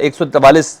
144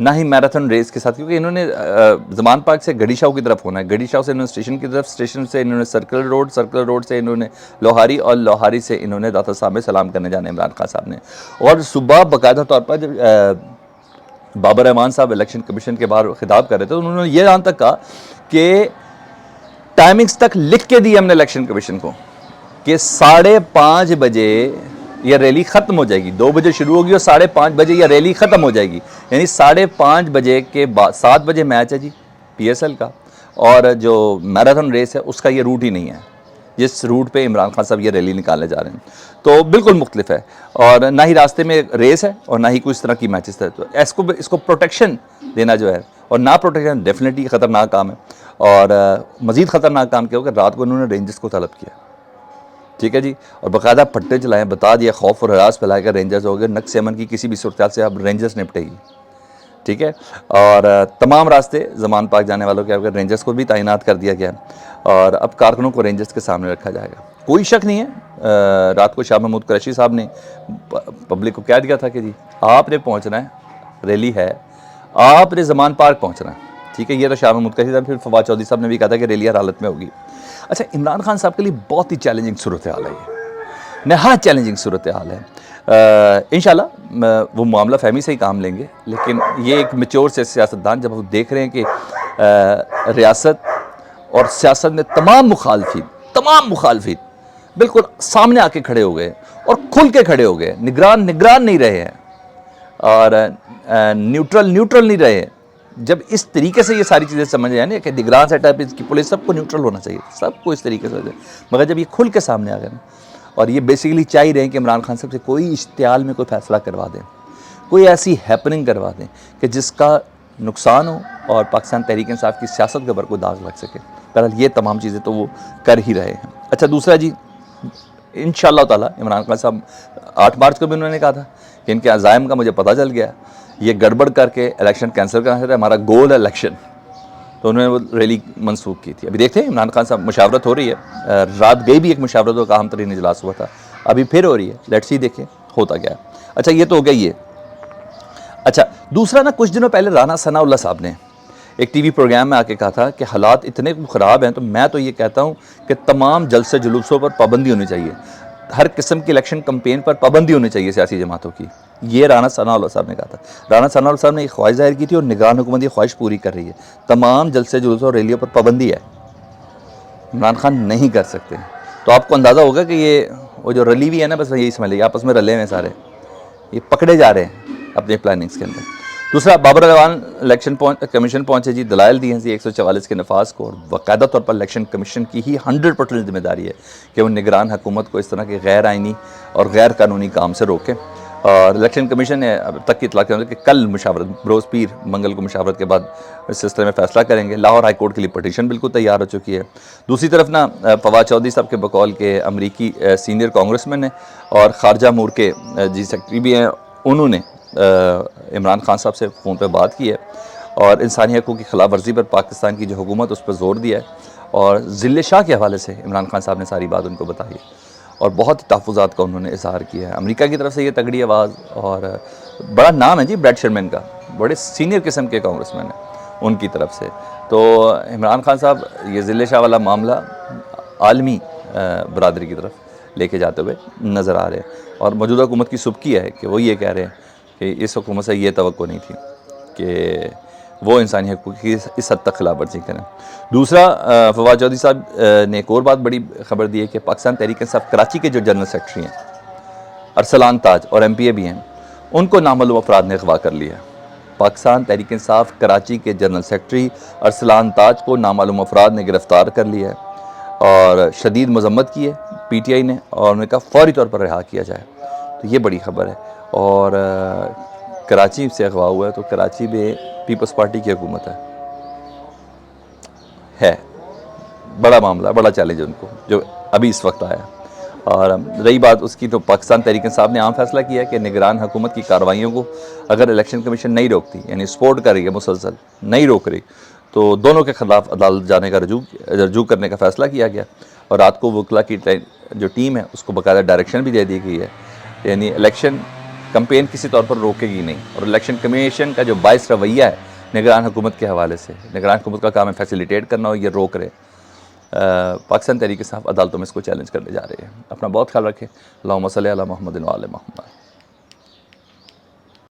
نہ ہی marathon race کے ساتھ، کیونکہ انہوں نے زمان پارک سے گڑی شاہو کی طرف ہونا ہے، گڑی شاہو سے انہوں نے اسٹیشن کی طرف، اسٹیشن سے انہوں نے سرکل روڈ سے انہوں نے لوہاری، اور لوہاری سے انہوں نے داتا صاحب میں سلام کرنے جانا ہے عمران خان صاحب نے. اور صبح باقاعدہ طور پر جب بابر رحمان صاحب الیکشن کمیشن کے باہر خطاب کر رہے تھے، انہوں نے یہ یہاں تک کہا کہ ٹائمنگز تک لکھ کے دی ہم نے الیکشن کمیشن کو کہ 5:30 بجے یہ ریلی ختم ہو جائے گی، 2 بجے شروع ہوگی اور 5:30 بجے یہ ریلی ختم ہو جائے گی. یعنی 5:30 بجے کے بعد 7 بجے میچ ہے جی پی ایس ایل کا، اور جو میراتھن ریس ہے اس کا یہ روٹ ہی نہیں ہے جس روٹ پہ عمران خان صاحب یہ ریلی نکالنے جا رہے ہیں. تو بالکل مختلف ہے، اور نہ ہی راستے میں ریس ہے اور نہ ہی کوئی اس طرح کی میچز ہے. تو اس کو پروٹیکشن دینا جو ہے، اور نہ پروٹیکشن ڈیفینیٹلی خطرناک کام ہے. اور مزید خطرناک کام کیا ہوگا، رات کو انہوں نے رینجرز کو طلب کیا، ٹھیک ہے جی، اور باقاعدہ پٹے چلائیں، بتا دیا، خوف اور ہراس پھیلائے گا رینجرز ہو گئے، نقص امن کی کسی بھی صورتحال سے اب رینجرز نپٹے گی، ٹھیک ہے. اور تمام راستے زمان پاک جانے والوں کے رینجرز کو بھی تعینات کر دیا گیا ہے، اور اب کارکنوں کو رینجرز کے سامنے رکھا جائے گا. کوئی شک نہیں ہے، رات کو شاہ محمود قریشی صاحب نے پبلک کو کہہ دیا تھا کہ جی آپ نے پہنچنا ہے، ریلی ہے، آپ نے زمان پارک پہنچنا ہے، ٹھیک ہے. یہ تو شاہ محمود قریشی صاحب، پھر فواد چودھری صاحب نے بھی کہا تھا کہ ریلی ہر حالت میں ہوگی. اچھا، عمران خان صاحب کے لیے بہت ہی چیلنجنگ صورتحال ہے، یہ نہایت چیلنجنگ صورتحال ہے. انشاءاللہ وہ معاملہ فہمی سے ہی کام لیں گے، لیکن یہ ایک میچور سے سیاستدان جب وہ دیکھ رہے ہیں کہ ریاست اور سیاست میں تمام مخالفین بالکل سامنے آ کے کھڑے ہو گئے اور کھل کے کھڑے ہو گئے، نگران نہیں رہے ہیں اور نیوٹرل نہیں رہے ہیں. جب اس طریقے سے یہ ساری چیزیں سمجھ جائیں کہ نگران سیٹ اپ کی پولیس سب کو نیوٹرل ہونا چاہیے، سب کو اس طریقے سے ہو جائے، مگر جب یہ کھل کے سامنے آ گئے نا، اور یہ بیسیکلی چاہ ہی رہے ہیں کہ عمران خان صاحب سے کوئی اشتعال میں کوئی فیصلہ کروا دیں، کوئی ایسی ہیپننگ کروا دیں کہ جس کا نقصان ہو اور پاکستان تحریک انصاف کی سیاست کے اوپر کوئی داغ لگ سکے. بہرحال یہ تمام چیزیں تو وہ کر ہی رہے ہیں. اچھا، دوسرا جی، انشاءاللہ تعالیٰ عمران خان صاحب 8 مارچ کو بھی انہوں نے کہا تھا کہ ان کے عزائم کا مجھے پتہ چل گیا، یہ گڑبڑ کر کے الیکشن کینسل کرنا چاہتا ہے، ہمارا گول ہے الیکشن. تو انہوں نے وہ ریلی منسوخ کی تھی. ابھی دیکھتے ہیں عمران خان صاحب، مشاورت ہو رہی ہے، رات گئی بھی ایک مشاورت کا اہم ترین اجلاس ہوا تھا، ابھی پھر ہو رہی ہے، لیٹس سی دیکھیں ہوتا کیا ہے. اچھا، یہ تو ہو گیا یہ. اچھا، دوسرا نا، کچھ دنوں پہلے رانا ثناء اللہ صاحب نے ایک ٹی وی پروگرام میں آ کے کہا تھا کہ حالات اتنے خراب ہیں، تو میں تو یہ کہتا ہوں کہ تمام جلسے جلوسوں پر پابندی ہونی چاہیے، ہر قسم کی الیکشن کمپین پر پابندی ہونی چاہیے سیاسی جماعتوں کی. یہ رانا ثناء اللہ صاحب نے کہا تھا. رانا ثناء اللہ صاحب نے ایک خواہش ظاہر کی تھی اور نگران حکومت یہ خواہش پوری کر رہی ہے. تمام جلسے جلوسوں اور ریلیوں پر پابندی ہے، عمران خان نہیں کر سکتے. تو آپ کو اندازہ ہوگا کہ یہ وہ جو رلی ہوئی ہے نا، بس یہی سمجھ لیجیے آپس میں رلے ہوئے سارے، یہ پکڑے جا رہے ہیں اپنے پلاننگز کے اندر. دوسرا، بابر اعوان الیکشن کمیشن پہنچے جی، دلائل دیے ہیں جی 144 کے نفاذ کو، اور باقاعدہ طور پر الیکشن کمیشن کی ہی 100% ذمہ داری ہے کہ وہ نگران حکومت کو اس طرح کے غیر آئینی اور غیر قانونی کام سے روکیں. اور الیکشن کمیشن نے اب تک کی اطلاع کہ کل مشاورت، بروز پیر منگل کو مشاورت کے بعد اس سلسلے میں فیصلہ کریں گے. لاہور ہائی کورٹ کے لیے پٹیشن بالکل تیار ہو چکی ہے. دوسری طرف نا، فواد چودھری صاحب کے بقول کے امریکی سینئر کانگریس مین ہیں اور خارجہ امور کے جی سیکرٹری بھی ہیں، انہوں نے عمران خان صاحب سے فون پہ بات کی ہے اور انسانی حقوق کی خلاف ورزی پر پاکستان کی جو حکومت اس پر زور دیا ہے، اور ذل شاہ کے حوالے سے عمران خان صاحب نے ساری بات ان کو بتائی ہے اور بہت تحفظات کا انہوں نے اظہار کیا ہے. امریکہ کی طرف سے یہ تگڑی آواز، اور بڑا نام ہے جی بریڈ شرمین کا، بڑے سینئر قسم کے کانگریس مین ہیں ان کی طرف سے. تو عمران خان صاحب یہ ذل شاہ والا معاملہ عالمی برادری کی طرف لے کے جاتے ہوئے نظر آ رہے ہیں، اور موجودہ حکومت کی سبکی ہے کہ وہ یہ کہہ رہے ہیں کہ اس حکومت سے یہ توقع نہیں تھی کہ وہ انسانی حقوق کی اس حد تک خلاف ورزی کریں. دوسرا، فواد چودھری صاحب نے ایک اور بات بڑی خبر دی ہے کہ پاکستان تحریک انصاف کراچی کے جو جنرل سیکرٹری ہیں ارسلان تاج، اور ایم پی اے بھی ہیں، ان کو نامعلوم افراد نے اغوا کر لیا. پاکستان تحریک انصاف کراچی کے جنرل سیکرٹری ارسلان تاج کو نامعلوم افراد نے گرفتار کر لیا ہے اور شدید مذمت کی ہے پی ٹی آئی نے، اور انہوں نے کہا فوری طور پر رہا کیا جائے. تو یہ بڑی خبر ہے. اور کراچی سے اغوا ہوا ہے، تو کراچی میں پیپلز پارٹی کی حکومت ہے، بڑا معاملہ، بڑا چیلنج ان کو جو ابھی اس وقت آیا. اور رہی بات اس کی، تو پاکستان تحریک انصاف نے عام فیصلہ کیا ہے کہ نگران حکومت کی کارروائیوں کو اگر الیکشن کمیشن نہیں روکتی، یعنی سپورٹ کر رہی ہے مسلسل نہیں روک رہی، تو دونوں کے خلاف عدالت جانے کا رجوع کرنے کا فیصلہ کیا گیا. اور رات کو وکلا کی جو ٹیم ہے اس کو باقاعدہ ڈائریکشن بھی دے دی گئی ہے، یعنی الیکشن کمپین کسی طور پر روکے گی نہیں، اور الیکشن کمیشن کا جو باعث رویہ ہے نگران حکومت کے حوالے سے، نگران حکومت کا کام ہے فیسیلیٹیٹ کرنا، اور یہ روک رہے، پاکستان تحریک انصاف عدالتوں میں اس کو چیلنج کرنے جا رہے ہیں۔ اپنا بہت خیال رکھیں۔ اللہم صلی علی محمد و آل محمد۔